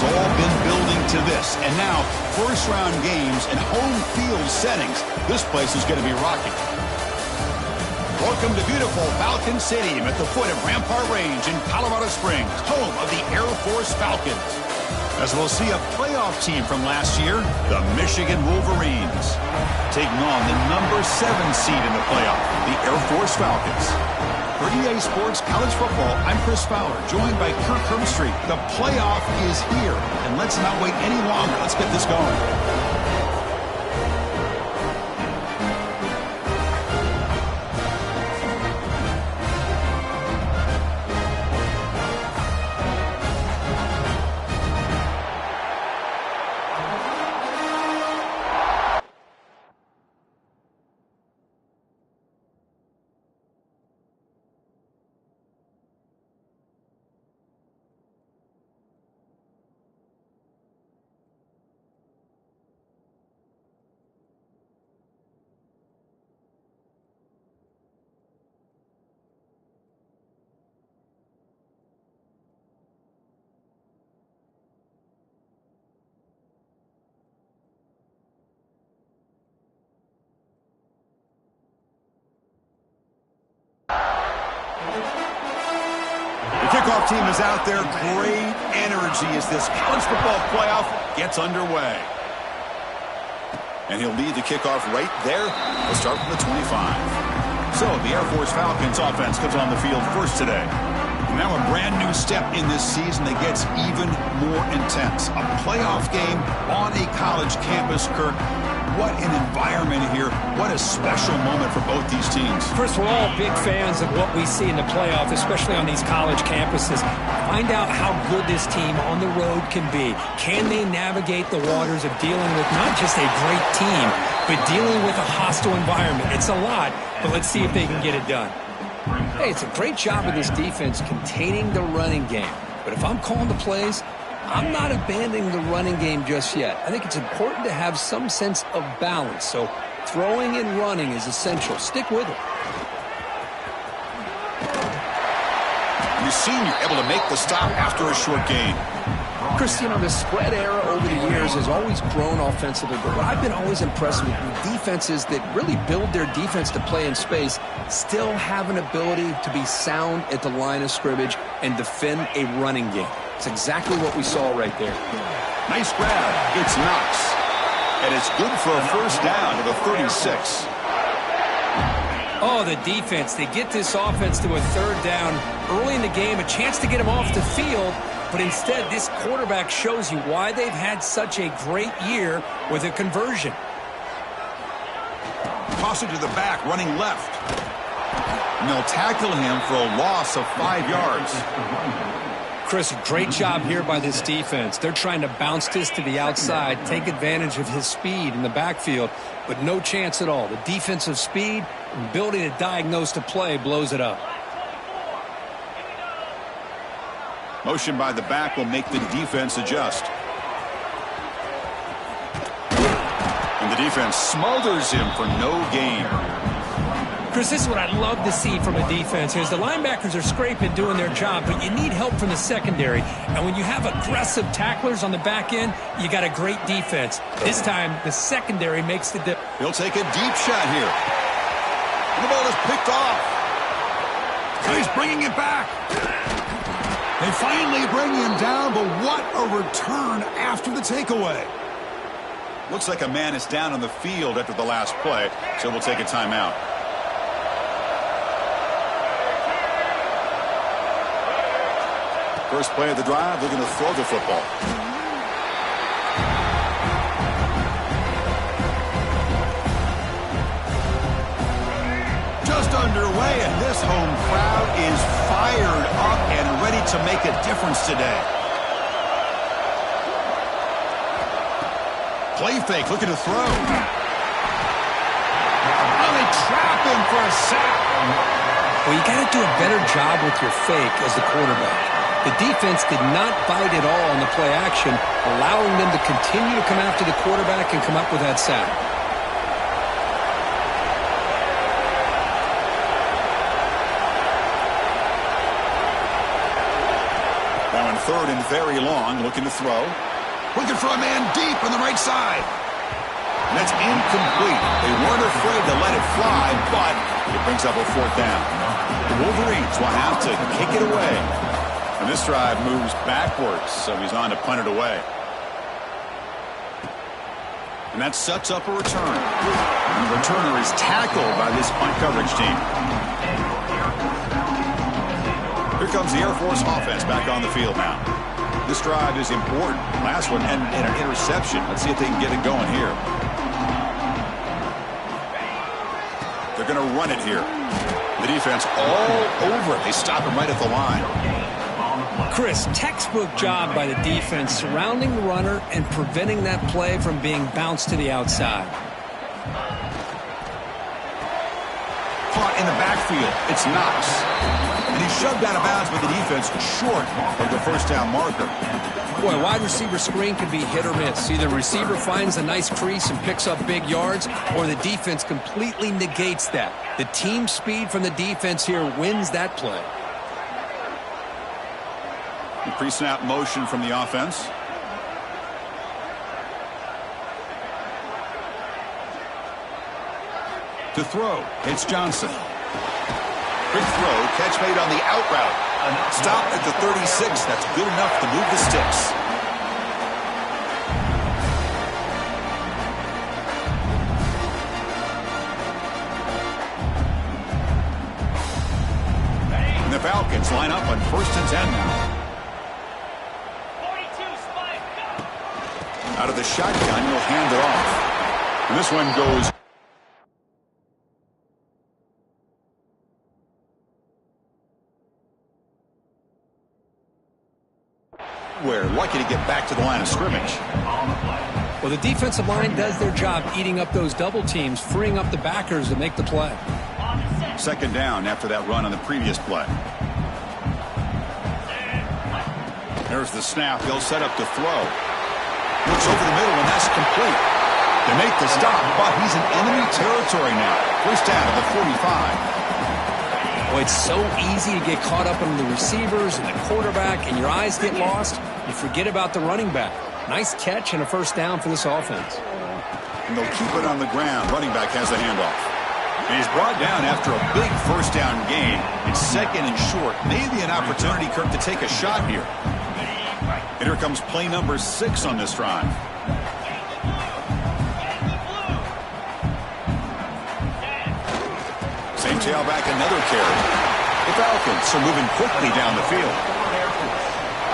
all been building to this. And now, first-round games and home field settings. This place is going to be rocking. Welcome to beautiful Falcon Stadium at the foot of Rampart Range in Colorado Springs, home of the Air Force Falcons. As we'll see a playoff team from last year, the Michigan Wolverines, taking on the number 7 seed in the playoff, the Air Force Falcons. For EA Sports College Football, I'm Chris Fowler, joined by Kirk Herbstreit. The playoff is here, and let's not wait any longer. Let's get this going. The kickoff team is out there. Great energy as this college football playoff gets underway. And he'll lead the kickoff right there. We'll start from the 25. So the Air Force Falcons offense comes on the field first today. And now a brand new step in this season that gets even more intense. A playoff game on a college campus, Kirk. What an environment here. What a special moment for both these teams. First, we're all big fans of what we see in the playoff, especially on these college campuses. Find out how good this team on the road can be. Can they navigate the waters of dealing with not just a great team, but dealing with a hostile environment? It's a lot, but let's see if they can get it done. Hey, it's a great job of this defense containing the running game. But if I'm calling the plays, I'm not abandoning the running game just yet. I think it's important to have some sense of balance. So throwing and running is essential. Stick with it. You've seen you're able to make the stop after a short gain. Chris, you know, the spread era over the years has always grown offensively, but what I've been always impressed with defenses that really build their defense to play in space still have an ability to be sound at the line of scrimmage and defend a running game. It's exactly what we saw right there. Nice grab. It's Knox. And it's good for a first down to the 36. Oh, the defense. They get this offense to a third down early in the game, a chance to get them off the field, but instead this quarterback shows you why they've had such a great year with a conversion. Toss it to the back, running left. And they'll tackle him for a loss of 5 yards. Chris, great job here by this defense. They're trying to bounce this to the outside, take advantage of his speed in the backfield, but no chance at all. The defensive speed and ability to diagnose the play blows it up. Motion by the back will make the defense adjust. And the defense smothers him for no gain. Chris, this is what I'd love to see from a defense is the linebackers are scraping, doing their job, but you need help from the secondary. And when you have aggressive tacklers on the back end, you got a great defense. This time, the secondary makes the difference. He'll take a deep shot here. And the ball is picked off. And he's bringing it back. They finally bring him down, but what a return after the takeaway. Looks like a man is down on the field after the last play, so we'll take a timeout. First play of the drive, they're going to throw the football. Just underway, and this home crowd is fired up and ready to make a difference today. Play fake, looking to throw. Oh, they trap him for a sack. Well, you got to do a better job with your fake as the quarterback. The defense did not bite at all on the play action, allowing them to continue to come after the quarterback and come up with that sack. Now in third and very long, looking to throw. Looking for a man deep on the right side. And that's incomplete. They weren't afraid to let it fly, but it brings up a fourth down. The Wolverines will have to kick it away. And this drive moves backwards, so he's on to punt it away. And that sets up a return. And the returner is tackled by this punt coverage team. Here comes the Air Force offense back on the field now. This drive is important. Last one ended in an interception. Let's see if they can get it going here. They're going to run it here. The defense all over it. They stop him right at the line. Chris, textbook job by the defense surrounding the runner and preventing that play from being bounced to the outside. Caught in the backfield. It's Knox. And he's shoved out of bounds by the defense short of the first down marker. Boy, wide receiver screen can be hit or miss. Either receiver finds a nice crease and picks up big yards, or the defense completely negates that. The team speed from the defense here wins that play. Pre-snap motion from the offense. To throw, it's Johnson. Quick throw, catch made on the out route. Stop at the 36. That's good enough to move the sticks. And the Falcons line up on 1st and 10 now. Out of the shotgun, he'll hand it off. And this one goes. We're lucky to get back to the line of scrimmage. Well, the defensive line does their job eating up those double teams, freeing up the backers to make the play. 2nd down after that run on the previous play. There's the snap. They'll set up to throw. Looks over the middle, and that's complete. They make the stop, but he's in enemy territory now. 1st down at the 45. Boy, it's so easy to get caught up in the receivers and the quarterback, and your eyes get lost. You forget about the running back. Nice catch and a 1st down for this offense. And they'll keep it on the ground. Running back has the handoff. And he's brought down after a big 1st down gain. It's 2nd and short. Maybe an opportunity, Kirk, to take a shot here. And here comes play number 6 on this drive. Same tailback, another carry. The Falcons are moving quickly down the field.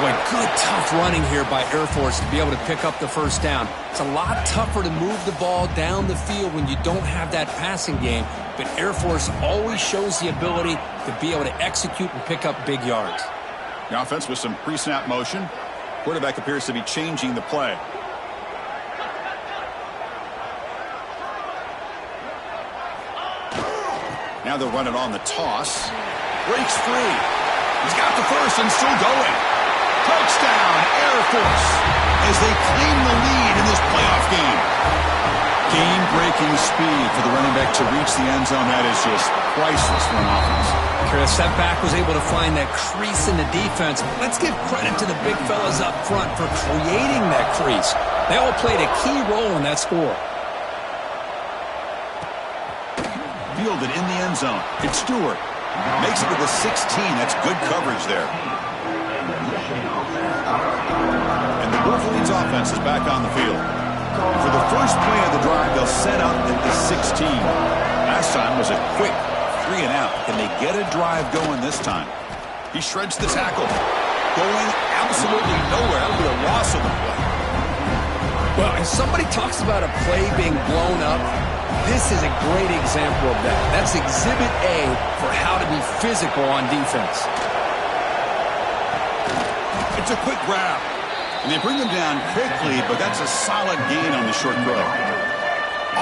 Boy, good tough running here by Air Force to be able to pick up the 1st down. It's a lot tougher to move the ball down the field when you don't have that passing game. But Air Force always shows the ability to be able to execute and pick up big yards. The offense with some pre-snap motion. Quarterback appears to be changing the play. Now they'll run it on the toss. Breaks free. He's got the 1st and still going. Touchdown, Air Force, as they claim the lead in this playoff game. Game-breaking speed for the running back to reach the end zone. That is just priceless for an offense. Chris, that back was able to find that crease in the defense. Let's give credit to the big fellas up front for creating that crease. They all played a key role in that score. Fielded in the end zone. It's Stewart. Makes it to the 16. That's good coverage there. And the Wolverines offense is back on the field. For the first play of the drive, they'll set up at the 16. Last time was a quick 3 and out. Can they get a drive going this time? He shreds the tackle. Going absolutely nowhere. That'll be a loss of the play. Well, if somebody talks about a play being blown up, this is a great example of that. That's Exhibit A for how to be physical on defense. It's a quick grab. And they bring him down quickly, but that's a solid gain on the short throw.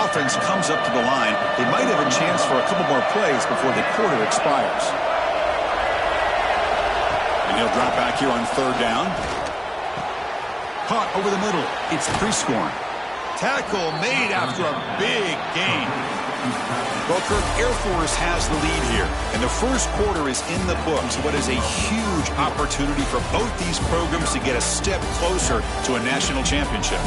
Offense comes up to the line. They might have a chance for a couple more plays before the quarter expires. And he'll drop back here on 3rd down. Caught over the middle. It's Prescorn. Tackle made after a big gain. Well, Kirk, Air Force has the lead here, and the first quarter is in the books. What is a huge opportunity for both these programs to get a step closer to a national championship.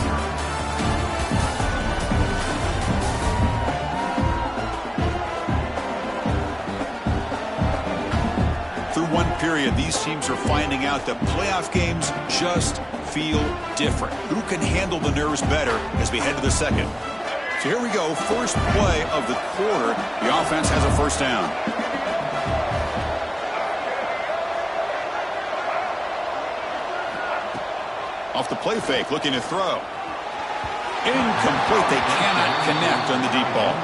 Through one period, these teams are finding out that playoff games just feel different. Who can handle the nerves better as we head to the second? So here we go, first play of the quarter. The offense has a first down. Off the play fake, looking to throw. Incomplete. They cannot connect on the deep ball.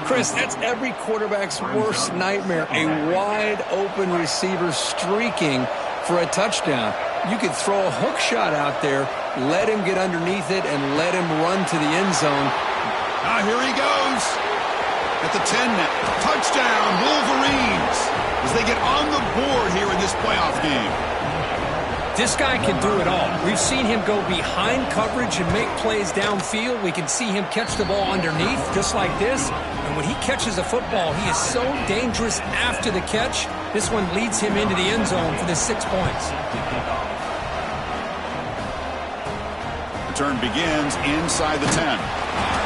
Chris, that's every quarterback's worst nightmare. A wide-open receiver streaking for a touchdown. You could throw a hook shot out there, let him get underneath it, and let him run to the end zone. Now here he goes. At the 10 now. Touchdown, Wolverines. As they get on the board here in this playoff game. This guy can do it all. We've seen him go behind coverage and make plays downfield. We can see him catch the ball underneath, just like this. And when he catches a football, he is so dangerous after the catch. This one leads him into the end zone for the 6 points. Return begins inside the 10.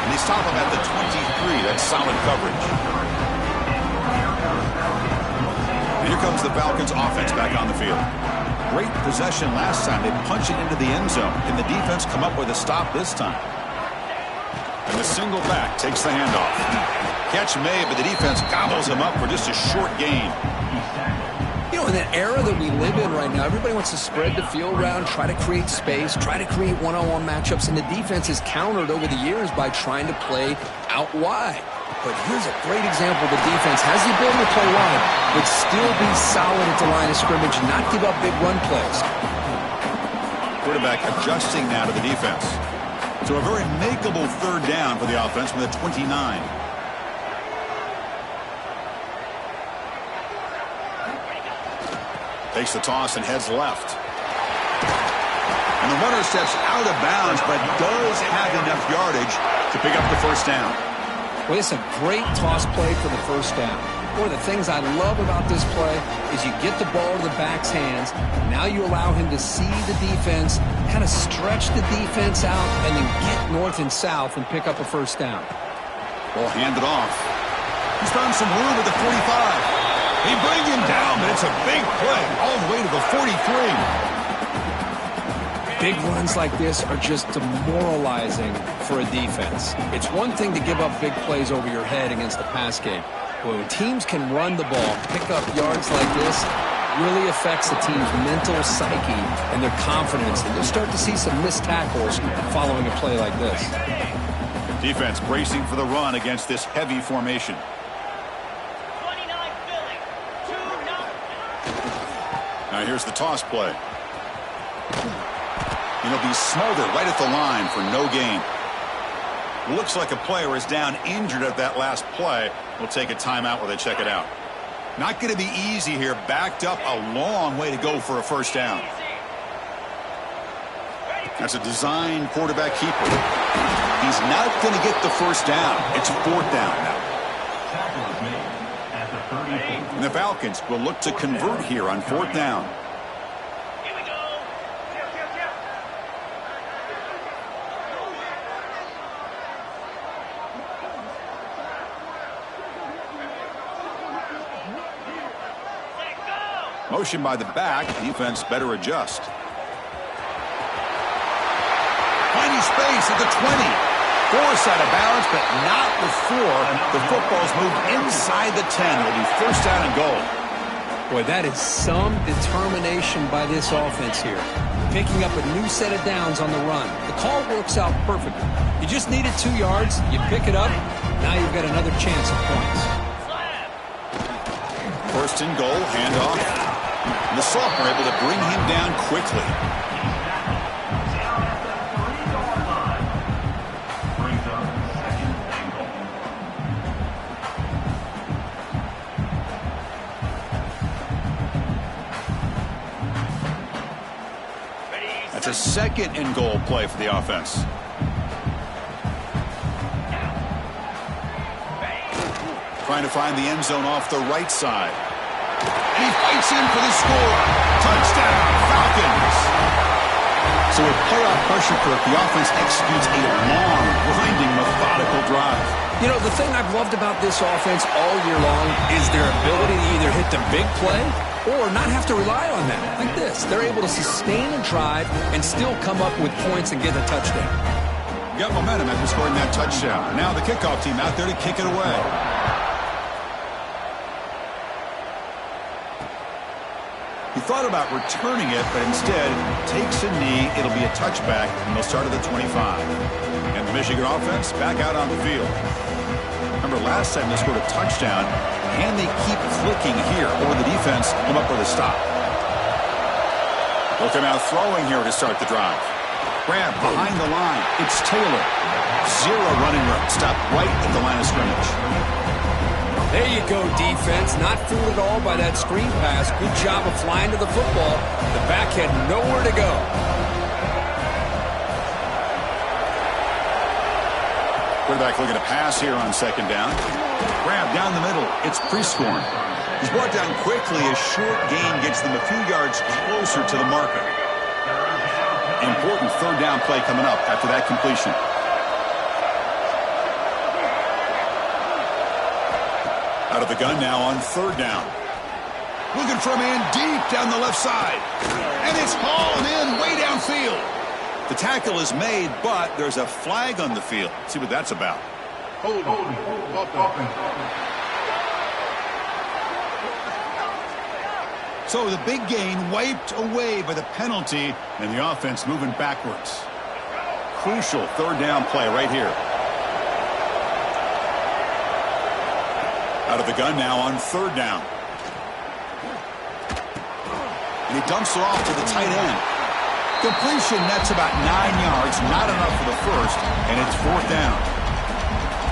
And they stop him at the 23. That's solid coverage. And here comes the Falcons offense back on the field. Great possession last time. They punch it into the end zone. Can the defense come up with a stop this time? And the single back takes the handoff. Catch made, but the defense gobbles him up for just a short gain. You know, in that era that we live in right now, everybody wants to spread the field around, try to create space, try to create one-on-one matchups, and the defense is countered over the years by trying to play out wide. But here's a great example. The defense has the ability to play wide, but still be solid at the line of scrimmage, not give up big run plays. Quarterback adjusting now to the defense. So a very makeable third down for the offense from the 29. Takes the toss and heads left. And the runner steps out of bounds, but does have enough yardage to pick up the first down. Well, it's a great toss play for the first down. One of the things I love about this play is you get the ball to the back's hands. Now you allow him to see the defense, kind of stretch the defense out, and then get north and south and pick up a first down. Ball handed off. He's found some room at the 45. They bring him down, but it's a big play all the way to the 43. Big runs like this are just demoralizing for a defense. It's one thing to give up big plays over your head against the pass game. But when teams can run the ball, pick up yards like this, really affects the team's mental psyche and their confidence. And you'll start to see some missed tackles following a play like this. Defense bracing for the run against this heavy formation. Now here's the toss play. And he'll be smothered right at the line for no gain. Looks like a player is down injured at that last play. We'll take a timeout while they check it out. Not going to be easy here. Backed up a long way to go for a first down. That's a design quarterback keeper. He's not going to get the first down. It's fourth down now. And the Falcons will look to convert here on fourth down. Motion by the back. Defense better adjust. Finding space at the 20. Force out of bounds, but not before the football's moved inside the 10. It'll be first down and goal. Boy, that is some determination by this offense here. Picking up a new set of downs on the run. The call works out perfectly. You just needed 2 yards. You pick it up. Now you've got another chance at points. First and goal, handoff. And the sophomore able to bring him down quickly. That's a second and goal play for the offense. trying to find the end zone off the right side. And he fights in for the score. Touchdown, Falcons. So with playoff pressure for it, the offense executes a long, grinding, methodical drive. You know, the thing I've loved about this offense all year long is their ability to either hit the big play or not have to rely on that. Like this. They're able to sustain a drive and still come up with points and get a touchdown. Got momentum after scoring that touchdown. Now the kickoff team out there to kick it away. He thought about returning it, but instead takes a knee. It'll be a touchback, and they'll start at the 25. And the Michigan offense back out on the field. Remember, last time they scored a touchdown, and they keep clicking here, or the defense come up with a stop. They'll come out throwing here to start the drive. Grab behind the line. It's Taylor. Zero running room. Stop right at the line of scrimmage. There you go, defense. Not fooled at all by that screen pass. Good job of flying to the football. The back had nowhere to go. Quarterback looking to pass here on second down. Grab down the middle. It's Prescorn. He's brought down quickly. A short gain gets them a few yards closer to the marker. Important third down play coming up after that completion. Out of the gun now on third down. Looking for a man deep down the left side. And it's hauled in way downfield. The tackle is made, but there's a flag on the field. Let's see what that's about. So the big gain wiped away by the penalty, and the offense moving backwards. Crucial third down play right here. Out of the gun now on third down. And he dumps it off to the tight end. Completion, that's about 9 yards, not enough for the first, and it's fourth down.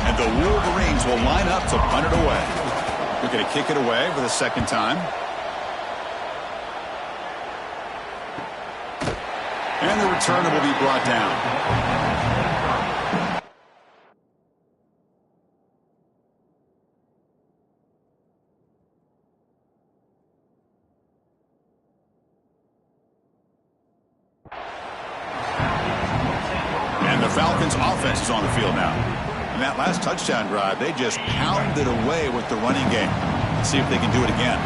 And the Wolverines will line up to punt it away. They're going to kick it away for the second time. And the returner will be brought down. Falcons offense is on the field now. In that last touchdown drive, they just pounded away with the running game. Let's see if they can do it again.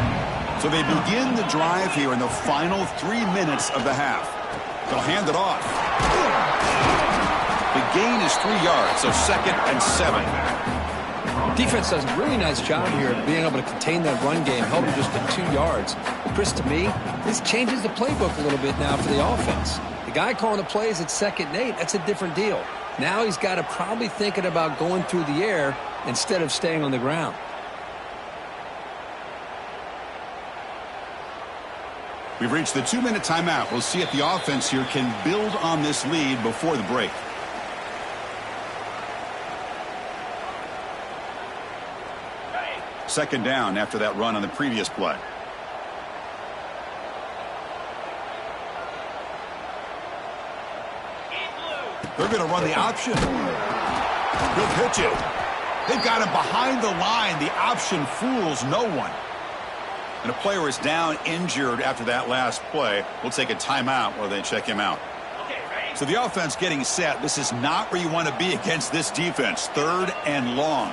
So they begin the drive here in the final 3 minutes of the half. They'll hand it off. The gain is 3 yards, so 2nd and 7. Defense does a really nice job here of being able to contain that run game, held them just to 2 yards. Chris, to me, this changes the playbook a little bit now for the offense. The guy calling the plays at 2nd and 8, that's a different deal. Now he's got to probably thinking about going through the air instead of staying on the ground. We've reached the 2-minute timeout. We'll see if the offense here can build on this lead before the break. Second down after that run on the previous play. They're going to run the option. He'll pitch it. They've got him behind the line. The option fools no one. And a player is down injured after that last play. We'll take a timeout while they check him out. So the offense getting set. This is not where you want to be against this defense. 3rd and long.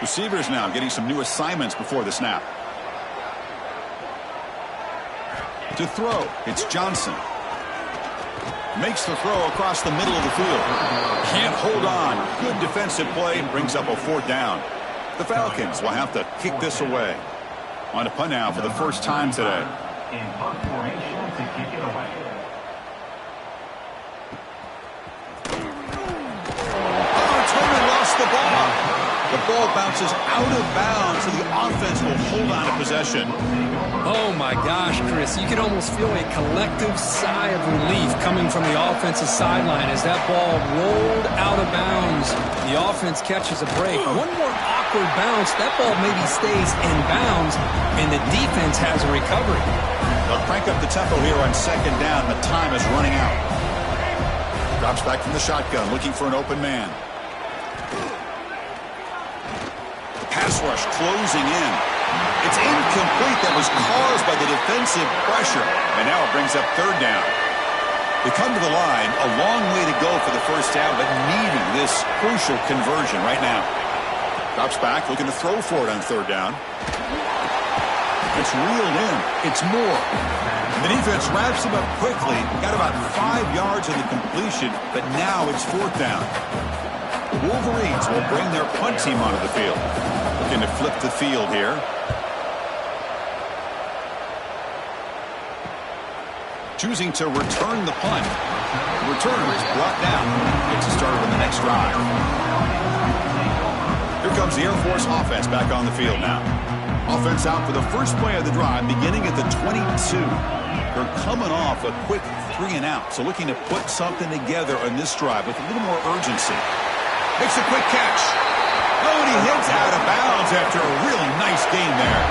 Receivers now getting some new assignments before the snap. To throw, it's Johnson. Makes the throw across the middle of the field. Can't hold on. Good defensive play. Brings up a 4th down. The Falcons will have to kick this away. On a punt now for the first time today. In punt formation to kick it away. Turner lost the ball. The ball bounces out of bounds, so the offense will hold on to possession. Oh, my gosh, Chris. You can almost feel a collective sigh of relief coming from the offensive sideline as that ball rolled out of bounds. The offense catches a break. One more awkward bounce. That ball maybe stays in bounds, and the defense has a recovery. They'll crank up the tempo here on second down. The time is running out. Drops back from the shotgun, looking for an open man. pass rush closing in. It's incomplete. That was caused by the defensive pressure. And now it brings up third down. They come to the line, a long way to go for the first down, but needing this crucial conversion right now. Drops back, looking to throw for it on third down. It's reeled in. It's Moore. The defense wraps him up quickly. Got about 5 yards in the completion, but now it's fourth down. The Wolverines will bring their punt team onto the field. Looking to flip the field here. Choosing to return the punt. The returner is brought down. Gets it started on the next drive. Here comes the Air Force offense back on the field now. Offense out for the first play of the drive, beginning at the 22. They're coming off a quick 3-and-out, so looking to put something together on this drive with a little more urgency. Makes a quick catch. Oh, and he hits out of bounds after a really nice gain there.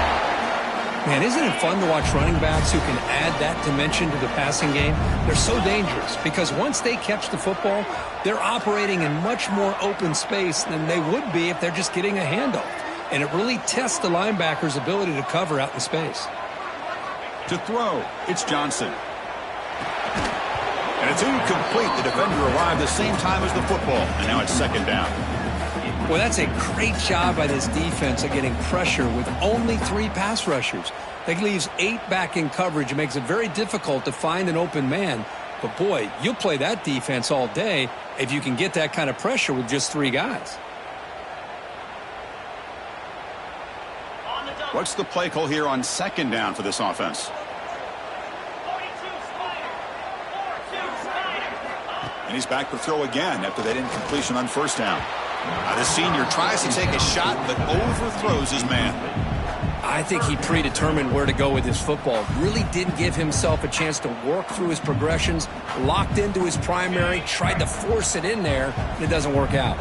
Man, isn't it fun to watch running backs who can add that dimension to the passing game? They're so dangerous because once they catch the football, they're operating in much more open space than they would be if they're just getting a handoff. And it really tests the linebacker's ability to cover out in space. To throw, it's Johnson. And it's incomplete. The defender arrived the same time as the football, and now it's second down. Well, that's a great job by this defense at getting pressure with only 3 pass rushers. That leaves 8 back in coverage. It makes it very difficult to find an open man. But, boy, you'll play that defense all day if you can get that kind of pressure with just 3 guys. What's the play call here on second down for this offense? And he's back to throw again after that incompletion on first down. The senior tries to take a shot, but overthrows his man. I think he predetermined where to go with his football. Really didn't give himself a chance to work through his progressions, locked into his primary, tried to force it in there, and it doesn't work out.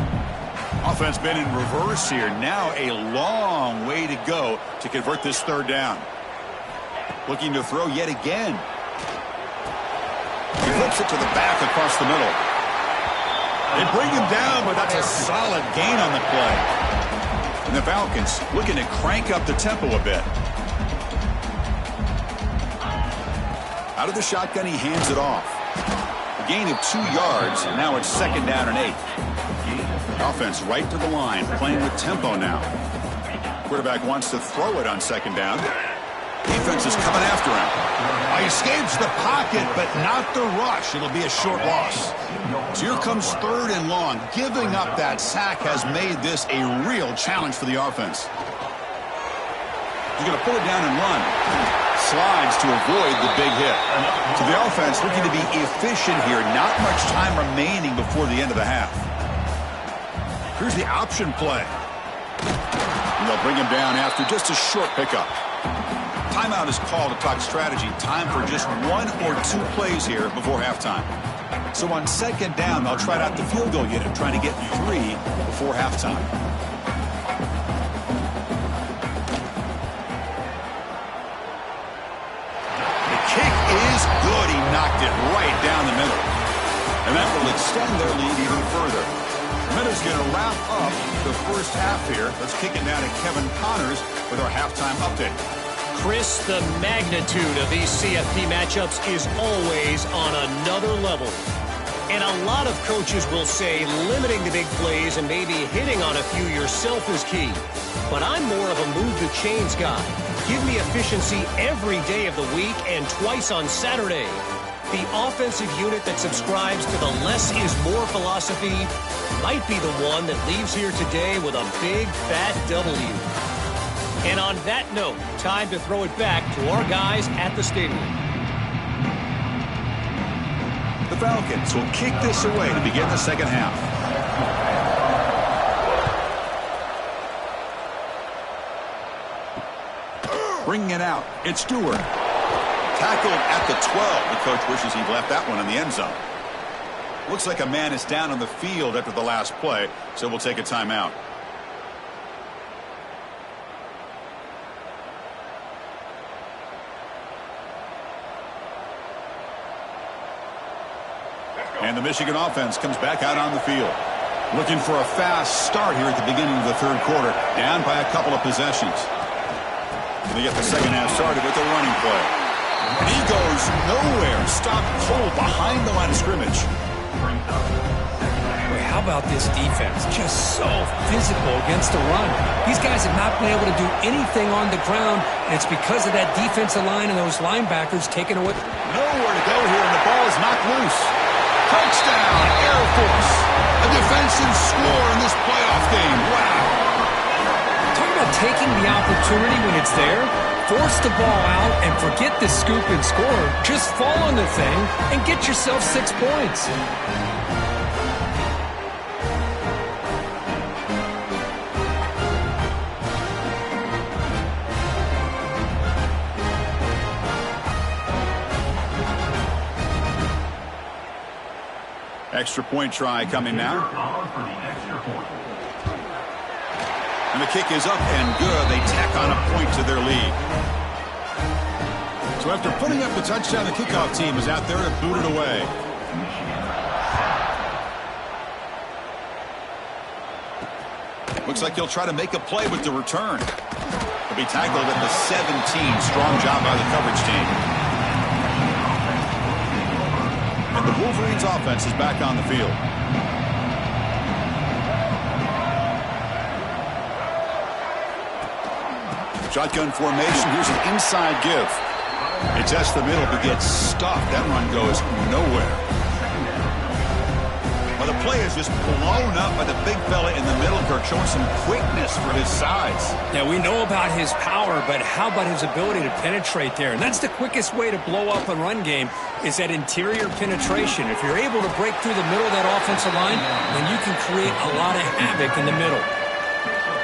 Offense been in reverse here. Now a long way to go to convert this third down. Looking to throw yet again. He flips it to the back across the middle. They bring him down, but that's a solid gain on the play. And the Falcons looking to crank up the tempo a bit. Out of the shotgun, he hands it off. A gain of 2 yards, and now it's second down and 8. Offense right to the line, playing with tempo now. Quarterback wants to throw it on second down. Defense is coming after him. He escapes the pocket, but not the rush. It'll be a short loss. So here comes third and long. Giving up that sack has made this a real challenge for the offense. He's going to pull it down and run. Slides to avoid the big hit. So the offense looking to be efficient here. Not much time remaining before the end of the half. Here's the option play. And they'll bring him down after just a short pickup. Timeout is called to talk strategy. Time for just 1 or 2 plays here before halftime. So on second down, they'll try out the field goal unit, trying to get 3 before halftime. The kick is good. He knocked it right down the middle. And that will extend their lead even further. Minutes going to wrap up the first half here. Let's kick it down to Kevin Connors with our halftime update. Chris, the magnitude of these CFP matchups is always on another level. And a lot of coaches will say limiting the big plays and maybe hitting on a few yourself is key. But I'm more of a move the chains guy. Give me efficiency every day of the week and twice on Saturday. The offensive unit that subscribes to the less is more philosophy might be the one that leaves here today with a big fat W. And on that note, time to throw it back to our guys at the stadium. The Falcons will kick this away to begin the second half. Bringing it out, it's Stewart. Tackled at the 12. The coach wishes he'd left that one in the end zone. Looks like a man is down on the field after the last play, so we'll take a timeout. And the Michigan offense comes back out on the field. Looking for a fast start here at the beginning of the third quarter. Down by a couple of possessions. And they get the second half started with a running play. And he goes nowhere. Stopped cold behind the line of scrimmage. Boy, how about this defense? Just so physical against the run. These guys have not been able to do anything on the ground, and it's because of that defensive line and those linebackers taking away. Nowhere to go here, and the ball is knocked loose. Touchdown, Air Force. A defensive score in this playoff game. Wow. Talk about taking the opportunity when it's there. Force the ball out and forget the scoop and score. Just fall on the thing and get yourself 6 points. Extra point try coming now. And the kick is up and good. They tack on a point to their lead. So after putting up the touchdown, the kickoff team is out there to boot it away. Looks like he'll try to make a play with the return. He'll be tackled at the 17. Strong job by the coverage team. And the Wolverines offense is back on the field. Shotgun formation. Here's an inside give. It tests the middle but gets stuffed. That run goes nowhere. Well, the play is just blown up by the big fella in the middle. Kirk showing some quickness for his size. Yeah, we know about his power, but how about his ability to penetrate there? And that's the quickest way to blow up a run game is that interior penetration. If you're able to break through the middle of that offensive line, then you can create a lot of havoc in the middle.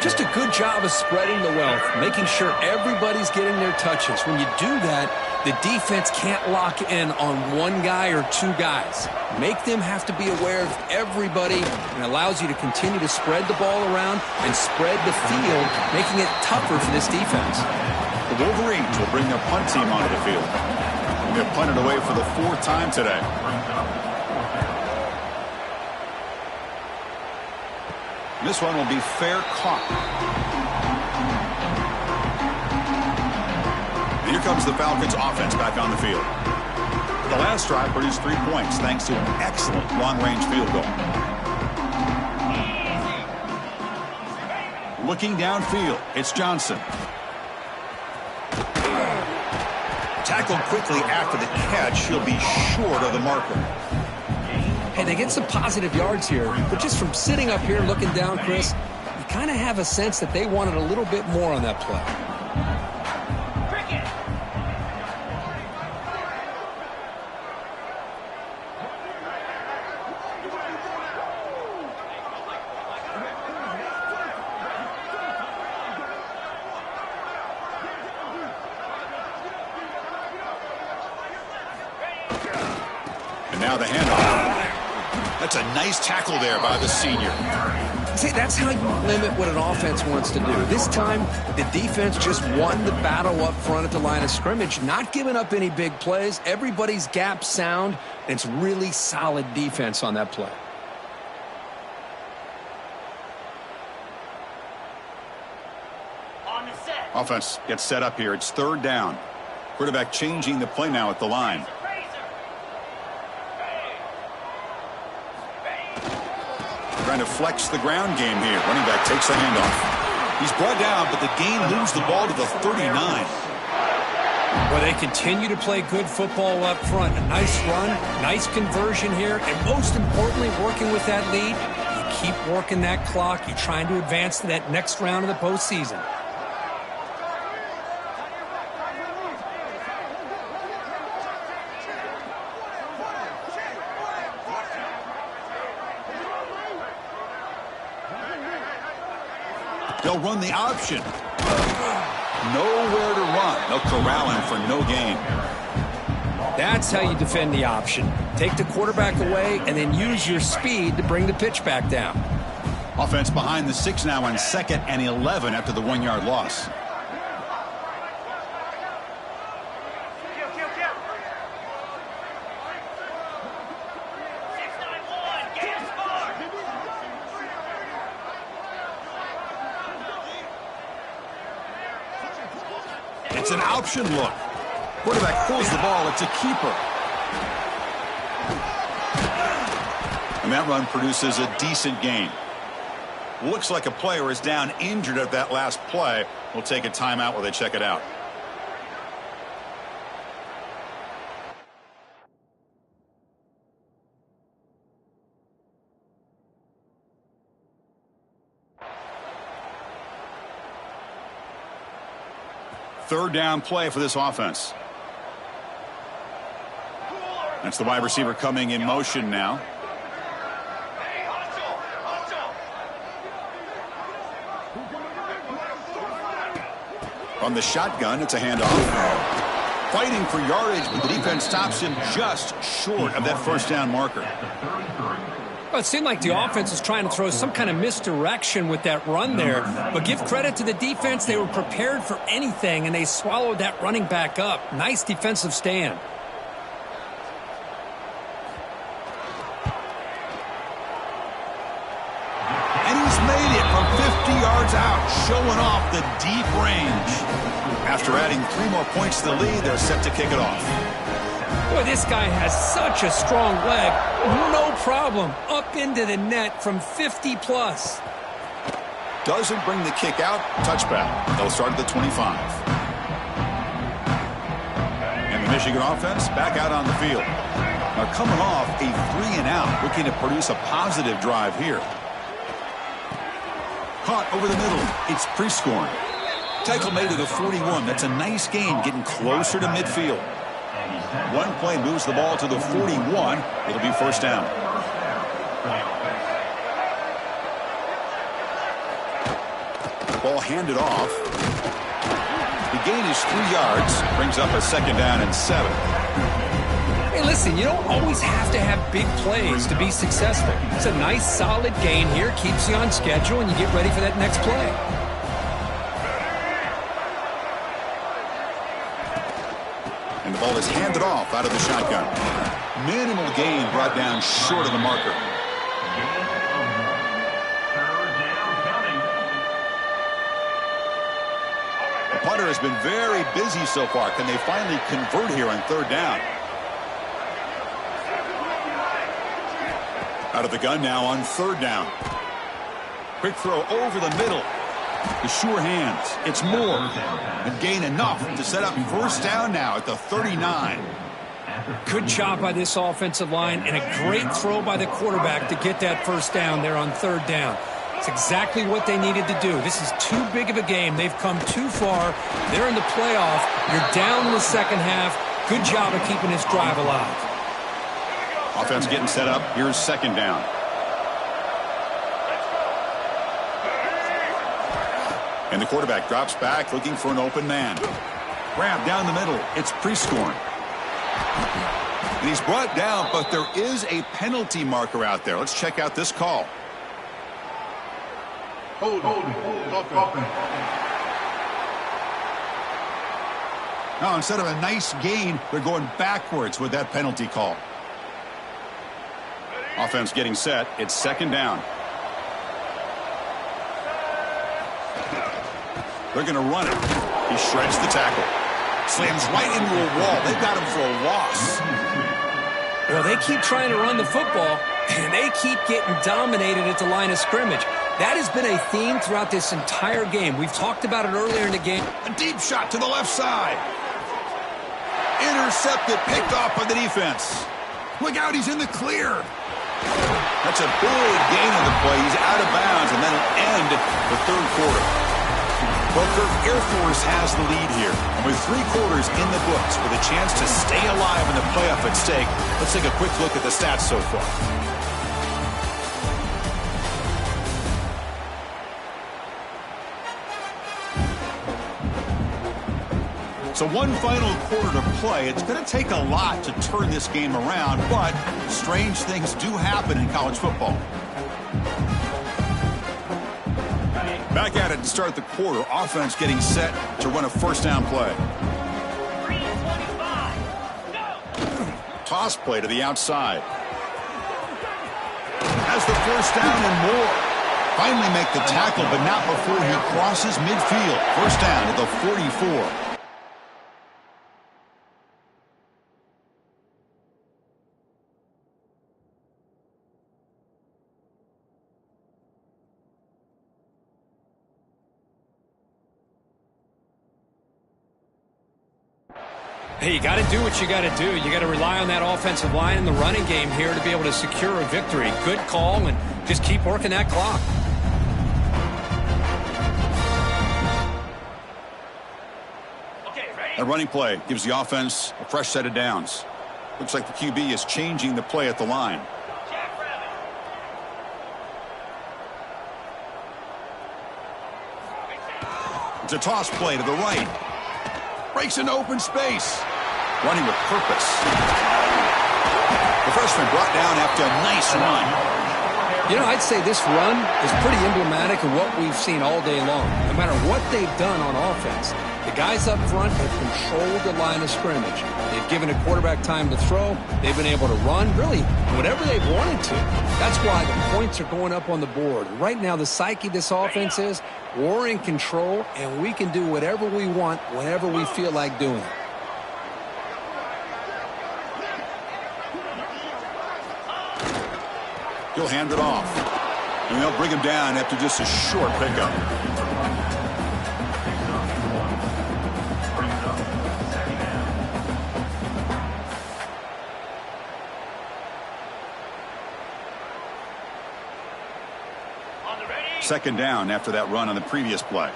Just a good job of spreading the wealth, making sure everybody's getting their touches. When you do that, the defense can't lock in on one guy or two guys. Make them have to be aware of everybody, and allows you to continue to spread the ball around and spread the field, making it tougher for this defense. The Wolverines will bring their punt team onto the field. They're punted away for the 4th time today. This one will be fair caught. And here comes the Falcons offense back on the field. The last drive produced 3 points thanks to an excellent long-range field goal. Looking downfield, it's Johnson. Tackled quickly after the catch. He'll be short of the marker. Hey, they get some positive yards here, but just from sitting up here looking down, Chris, you kind of have a sense that they wanted a little bit more on that play. And now the handoff. That's a nice tackle there by the senior. See, that's how you limit what an offense wants to do. This time, the defense just won the battle up front at the line of scrimmage, not giving up any big plays. Everybody's gap sound, and it's really solid defense on that play. Offense gets set up here. It's 3rd down. Quarterback changing the play now at the line. Trying to flex the ground game here. Running back takes the handoff. He's brought down, but the gain moves the ball to the 39. Well, they continue to play good football up front. A nice run, nice conversion here, and most importantly, working with that lead. You keep working that clock. You're trying to advance to that next round of the postseason. They'll run the option. Nowhere to run. They'll corral him for no gain. That's how you defend the option. Take the quarterback away and then use your speed to bring the pitch back down. Offense behind the 6 now on 2nd and 11 after the 1-yard loss. It's an option look. Quarterback pulls the ball. It's a keeper. And that run produces a decent gain. Looks like a player is down injured at that last play. We'll take a timeout while they check it out. Third down play for this offense. That's the wide receiver coming in motion now. From the shotgun, it's a handoff. Fighting for yardage, but the defense stops him just short of that first down marker. Well, it seemed like the offense was trying to throw some kind of misdirection with that run there. But give credit to the defense. They were prepared for anything, and they swallowed that running back up. Nice defensive stand. And he's made it from 50 yards out, showing off the deep range. After adding 3 more points to the lead, they're set to kick it off. Boy, this guy has such a strong leg. No problem. Up into the net from 50-plus. Doesn't bring the kick out. Touchback. They'll start at the 25. And the Michigan offense back out on the field. Now coming off a 3-and-out, looking to produce a positive drive here. Caught over the middle. It's pre-scoring. Tackle made to the 41. That's a nice gain, getting closer to midfield. One play moves the ball to the 41. It'll be first down. Ball handed off. The gain is 3 yards. Brings up a second down and 7. Hey, listen, you don't always have to have big plays to be successful. It's a nice, solid gain here. Keeps you on schedule, and you get ready for that next play. And the ball is handed off out of the shotgun. Minimal gain brought down short of the marker. The punter has been very busy so far. Can they finally convert here on third down? Out of the gun now on third down. Quick throw over the middle. The sure hands. It's more. And gain enough to set up first down now at the 39. Good job by this offensive line and a great throw by the quarterback to get that first down there on third down. It's exactly what they needed to do. This is too big of a game. They've come too far. They're in the playoff. You're down in the second half. Good job of keeping this drive alive. Offense getting set up. Here's second down. And the quarterback drops back looking for an open man. Grab down the middle. It's pre-scoring. And he's brought down, but there is a penalty marker out there. Let's check out this call. Hold. Now, instead of a nice gain, they're going backwards with that penalty call. Offense getting set. It's second down. They're going to run it. He shreds the tackle. Slams right into a wall. They've got him for a loss. Well, they keep trying to run the football, and they keep getting dominated at the line of scrimmage. That has been a theme throughout this entire game. We've talked about it earlier in the game. A deep shot to the left side. Intercepted, picked off by the defense. Look out, he's in the clear. That's a big gain on the play. He's out of bounds, and that'll end the third quarter. Booker, Air Force has the lead here. And with 3 quarters in the books, with a chance to stay alive in the playoff at stake, let's take a quick look at the stats so far. So one final quarter to play. It's going to take a lot to turn this game around, but strange things do happen in college football. Back at it to start the quarter. Offense getting set to run a first down play. Toss play to the outside. Has the first down and more. Finally make the tackle, but not before he crosses midfield. First down to the 44. Hey, you got to do what you got to do. You got to rely on that offensive line in the running game here to be able to secure a victory. Good call, and just keep working that clock. A running play gives the offense a fresh set of downs. Looks like the QB is changing the play at the line. It's a toss play to the right. Breaks into open space. Running with purpose. The freshman brought down after a nice run. You know, I'd say this run is pretty emblematic of what we've seen all day long. No matter what they've done on offense, the guys up front have controlled the line of scrimmage. They've given a quarterback time to throw. They've been able to run, really, whatever they've wanted to. That's why the points are going up on the board. Right now, the psyche of this offense is we're in control, and we can do whatever we want whenever we feel like doing it. He'll hand it off. And they'll bring him down after just a short pickup. Second down after that run on the previous play.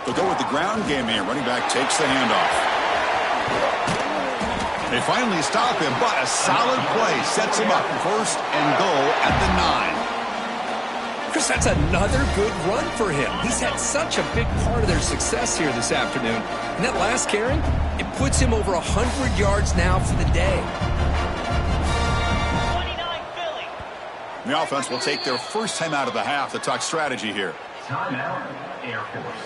They'll go with the ground game here. Running back takes the handoff. They finally stop him, but a solid play sets him up. First and goal at the 9. Chris, that's another good run for him. He's had such a big part of their success here this afternoon. And that last carry, it puts him over 100 yards now for the day. 29 Philly. The offense will take their first time out of the half to talk strategy here. Timeout, Air Force.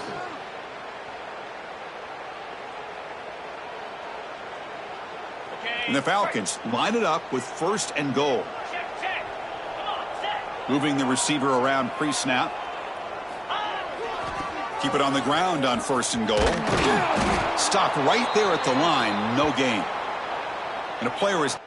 And the Falcons line it up with first and goal. Check. Come on, set. Moving the receiver around pre-snap. Keep it on the ground on first and goal. Stop right there at the line, no gain. And a player is...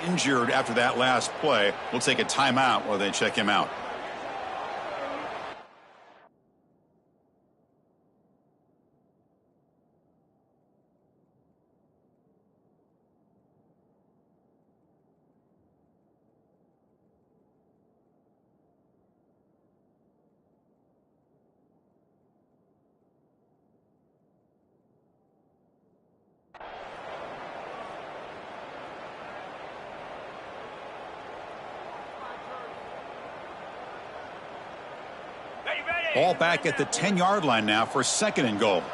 injured after that last play. We'll take a timeout while they check him out. Ball back at the 10-yard line now for second and goal.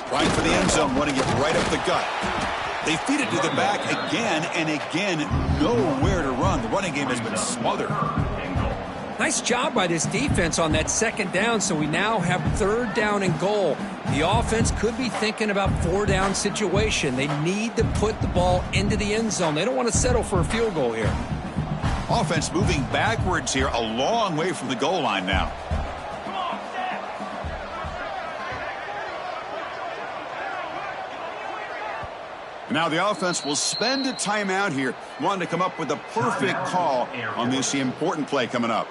Trying for the end zone, running it right up the gut. They feed it to the back again and again. Nowhere to run. The running game has been smothered. Nice job by this defense on that second down, so we now have third down and goal. The offense could be thinking about four-down situation. They need to put the ball into the end zone. They don't want to settle for a field goal here. Offense moving backwards here, a long way from the goal line now. Now the offense will spend a timeout here, wanting to come up with a perfect call on this important play coming up.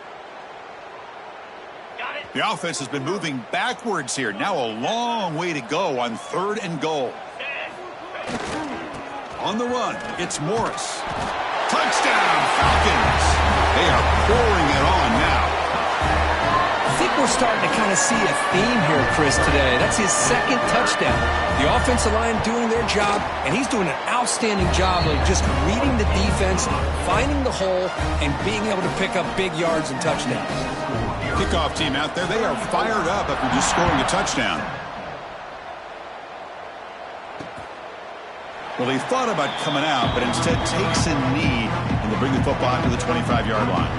The offense has been moving backwards here. Now a long way to go on third and goal. On the run, it's Morris. Touchdown, Falcons! They are pouring it on now. I think we're starting to kind of see a theme here, Chris, today. That's his second touchdown. The offensive line doing their job, and he's doing an outstanding job of just reading the defense, finding the hole, and being able to pick up big yards and touchdowns. Kickoff team out there, they are fired up after just scoring a touchdown. Well, they thought about coming out, but instead takes a knee, and they bring the football to the 25-yard line.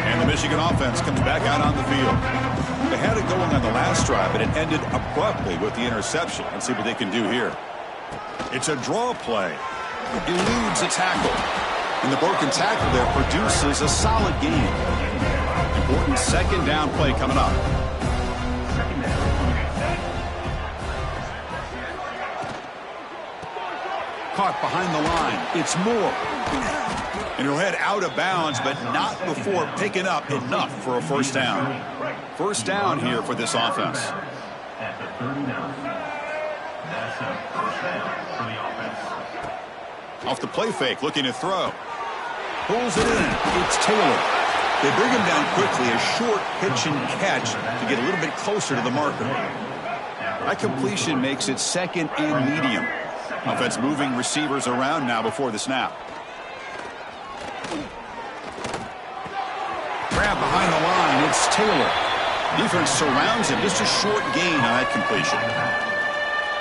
And the Michigan offense comes back out on the field. They had it going on the last drive, but it ended abruptly with the interception. Let's see what they can do here. It's a draw play. Eludes a tackle. And the broken tackle there produces a solid gain. Important second down play coming up. Caught behind the line. It's Moore. And he'll head out of bounds, but not before picking up enough for a first down. First down here for this offense. At the 39. That's a first down for the offense. Off the play fake, looking to throw. Pulls it in. It's Taylor. They bring him down quickly, a short pitch and catch to get a little bit closer to the marker. That completion makes it second and medium. Offense moving receivers around now before the snap. Grab behind the line. It's Taylor. Defense surrounds him. Just a short gain on that completion.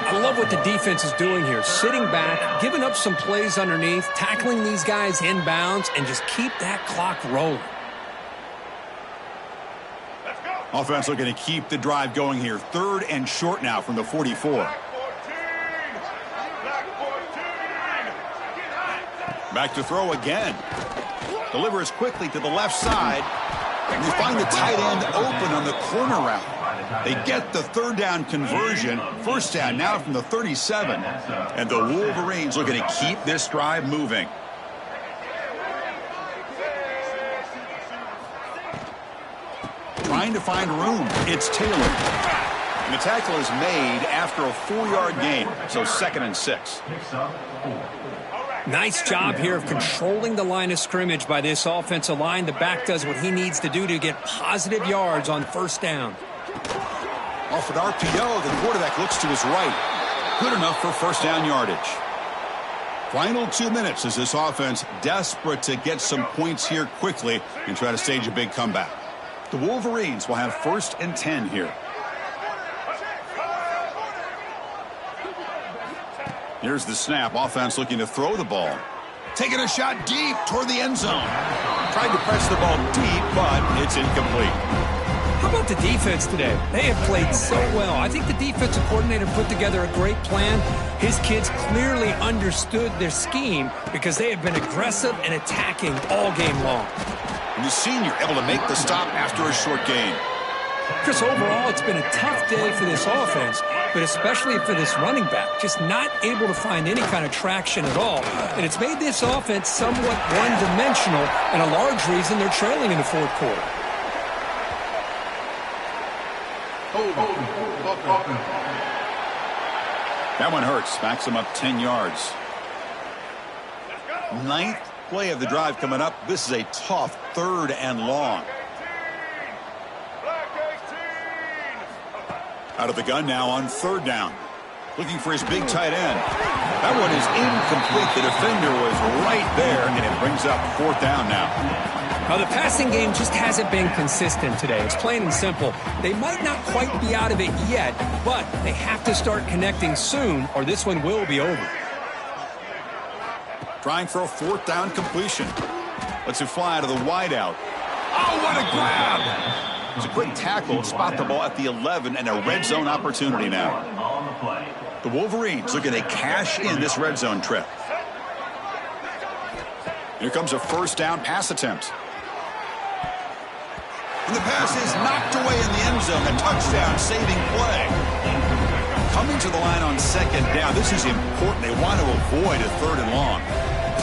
I love what the defense is doing here. Sitting back, giving up some plays underneath, tackling these guys inbounds, and just keep that clock rolling. Offense looking to keep the drive going here. Third and short now from the 44. Back to throw again. Delivers quickly to the left side. And they find the tight end open on the corner route. They get the third down conversion. First down now from the 37. And the Wolverines looking to keep this drive moving. Trying to find room. It's Taylor. And the tackle is made after a 4-yard gain. So 2nd and 6. Nice job here of controlling the line of scrimmage by this offensive line. The back does what he needs to do to get positive yards on first down. Off an RPO, the quarterback looks to his right. Good enough for first down yardage. Final 2 minutes as this offense desperate to get some points here quickly and try to stage a big comeback. The Wolverines will have 1st and 10 here. Here's the snap. Offense looking to throw the ball. Taking a shot deep toward the end zone. Tried to press the ball deep, but it's incomplete. How about the defense today? They have played so well. I think the defensive coordinator put together a great plan. His kids clearly understood their scheme because they have been aggressive and attacking all game long. And the senior able to make the stop after a short gain. Chris, overall, it's been a tough day for this offense, but especially for this running back, just not able to find any kind of traction at all. And it's made this offense somewhat one-dimensional, and a large reason they're trailing in the fourth quarter. That one hurts. Backs him up 10 yards. 9th play of the drive coming up. This is a tough 3rd and long. Out of the gun now on 3rd down. Looking for his big tight end. That one is incomplete. The defender was right there, and it brings up 4th down now. Now, the passing game just hasn't been consistent today. It's plain and simple. They might not quite be out of it yet, but they have to start connecting soon, or this one will be over. Trying for a 4th down completion. Lets it fly out of the wideout. Oh, what a grab! It's a quick tackle. Spot the ball at the 11 and a red zone opportunity now. The Wolverines looking to cash in this red zone trip. Here comes a first down pass attempt. And the pass is knocked away in the end zone. A touchdown saving play. Coming to the line on 2nd down. This is important. They want to avoid a 3rd and long.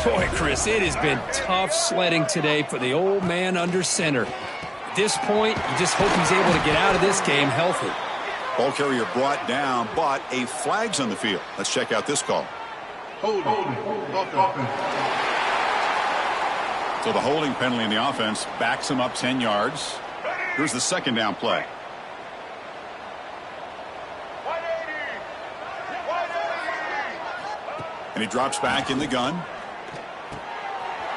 Boy, Chris, it has been tough sledding today for the old man under center. At this point, you just hope he's able to get out of this game healthy. Ball carrier brought down, but a flag's on the field. Let's check out this call. So the holding penalty in the offense backs him up 10 yards. Here's the 2nd down play. And he drops back in the gun.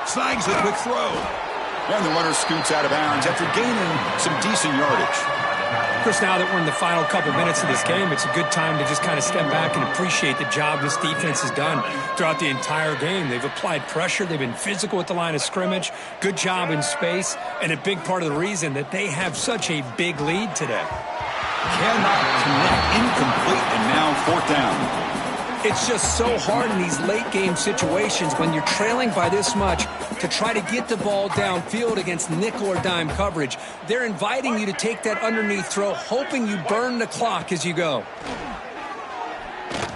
Snags the quick throw. And the runner scoots out of bounds after gaining some decent yardage. Chris, now that we're in the final couple minutes of this game, it's a good time to just kind of step back and appreciate the job this defense has done throughout the entire game. They've applied pressure. They've been physical at the line of scrimmage. Good job in space, and a big part of the reason that they have such a big lead today. Cannot connect, incomplete, and now fourth down. It's just so hard in these late-game situations when you're trailing by this much to try to get the ball downfield against nickel or dime coverage. They're inviting you to take that underneath throw, hoping you burn the clock as you go.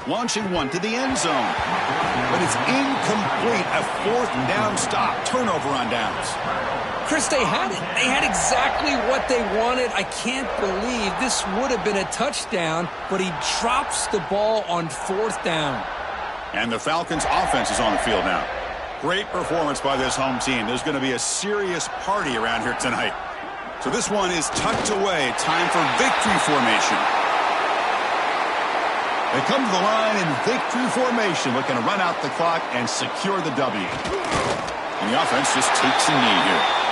Launching one to the end zone. But it's incomplete. A fourth down stop. Turnover on downs. Chris, they had it. They had exactly what they wanted. I can't believe this would have been a touchdown, but he drops the ball on fourth down. And the Falcons' offense is on the field now. Great performance by this home team. There's going to be a serious party around here tonight. So this one is tucked away. Time for victory formation. They come to the line in victory formation, looking to run out the clock and secure the W. And the offense just takes a knee here.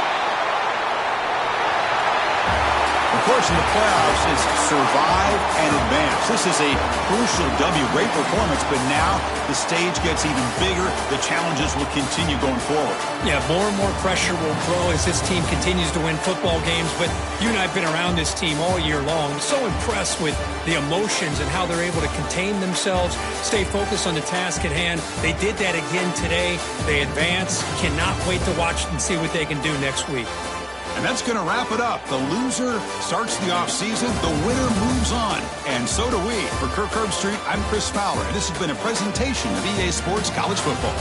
Of course, in the playoffs, it's survive and advance. This is a crucial W. Great performance, but now the stage gets even bigger. The challenges will continue going forward. Yeah, more and more pressure will grow as this team continues to win football games. But you and I have been around this team all year long. So impressed with the emotions and how they're able to contain themselves, stay focused on the task at hand. They did that again today. They advance. Cannot wait to watch and see what they can do next week. And that's going to wrap it up. The loser starts the offseason. The winner moves on. And so do we. For Kirk Herbstreit, I'm Chris Fowler. And this has been a presentation of EA Sports College Football.